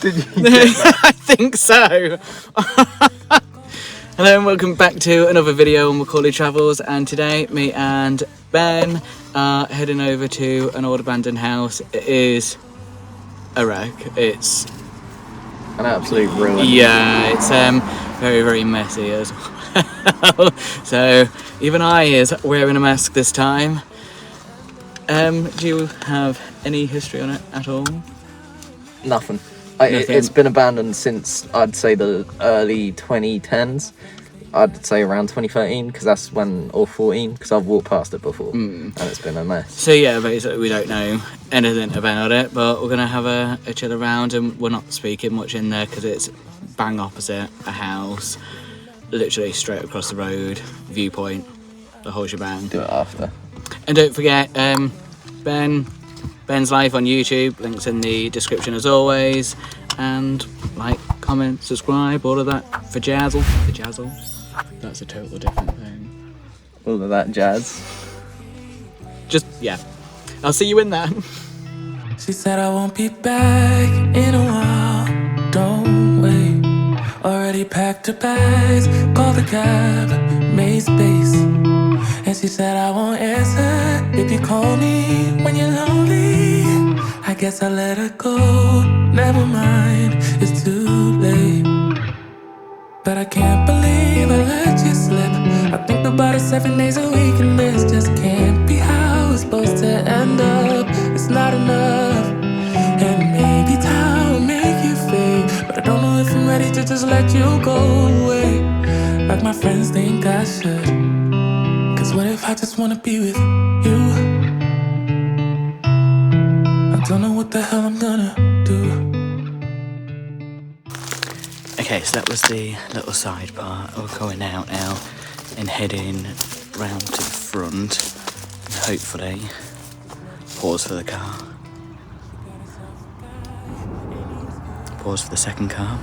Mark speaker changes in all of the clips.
Speaker 1: Did you get that?
Speaker 2: I think so. Hello and welcome back to another video on Macorlee Travels, and today me and Ben are heading over to an old abandoned house. It is a wreck. It's
Speaker 1: An absolute ruin.
Speaker 2: yeah, it's very, very messy as well. So even I is wearing a mask this time. Do you have any history on it at all?
Speaker 1: Nothing.
Speaker 2: Nothing.
Speaker 1: It's been abandoned since, I'd say, the early 2010s. I'd say around 2013, because that's when, or 14, because I've walked past it before, and it's been a mess.
Speaker 2: So yeah, basically we don't know anything about it, but we're gonna have a chill around, and we're not speaking much in there because it's bang opposite a house, literally straight across the road, viewpoint, the whole shebang.
Speaker 1: Do it after.
Speaker 2: And don't forget, Ben's live on YouTube, links in the description as always, and like, comment, subscribe, all of that for jazzle. For jazzle. That's a total different thing.
Speaker 1: All of that jazz.
Speaker 2: Just, yeah. I'll see you in there.
Speaker 3: She said I won't be back in a while, don't wait. Already packed her bags, called the cab, made space. And she said I won't answer if you call me when you're lonely. I guess I let her go, never mind, it's too late. But I can't believe I let you slip. I think about it 7 days a week, and this just can't be how it's supposed to end up. It's not enough, and maybe time will make you fade. But I don't know if I'm ready to just let you go away, like my friends think I should. Cause what if I just wanna be with you? I don't know what the hell I'm gonna do.
Speaker 2: Okay, so that was the little side part. We're going out now and heading round to the front. And hopefully, pause for the car. Pause for the second car.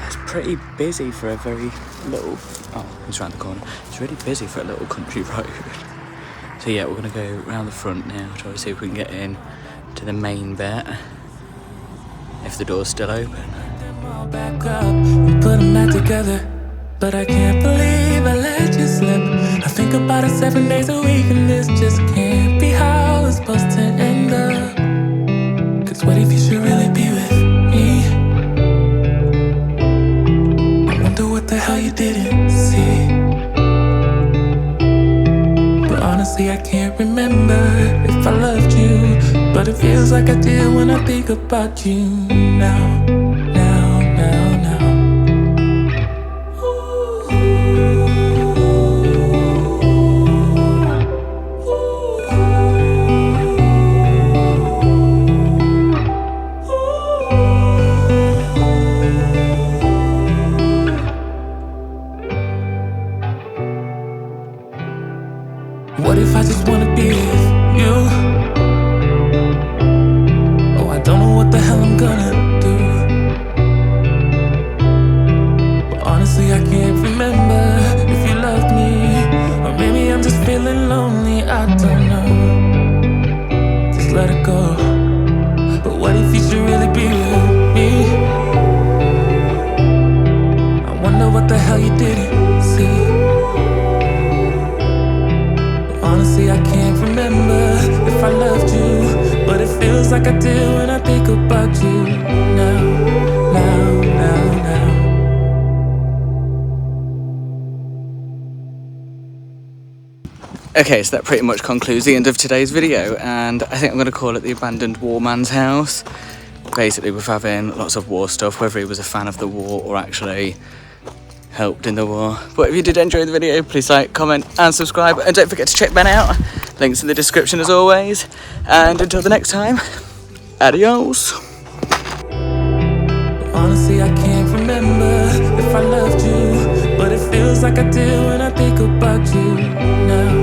Speaker 2: It's pretty busy for a very little... Oh, it's round the corner. It's really busy for a little country road. So yeah, we're going to go round the front now, try to see if we can get in to the main bit, if the door's still open.
Speaker 3: Back up and put them back together, but I can't believe I let you slip. I think about it 7 days a week, and this just can't be how it's supposed to end up. Cause what if you should really be with me? I wonder what the hell you didn't see. But honestly I can't remember if I loved you, but it feels like I did when I think about you now. What if I just wanna be with you? Oh, I don't know what the hell I'm gonna do. But honestly, I can't remember if you loved me, or maybe I'm just feeling lonely, I don't know. Just let it go. But what if you should really be with me? I wonder what the hell you didn't see. Honestly, I can't remember if I loved you, but it feels like I do when I think about you now.
Speaker 2: Okay, so that pretty much concludes the end of today's video, and I think I'm going to call it the abandoned war man's house. Basically, with having lots of war stuff, whether he was a fan of the war or actually helped in the war. But if you did enjoy the video, please like, comment and subscribe, and don't forget to check Ben out. Links in the description as always, and until the next time, adios.
Speaker 3: Honestly, I can't remember if I loved you, but it feels like I do when I think about you now.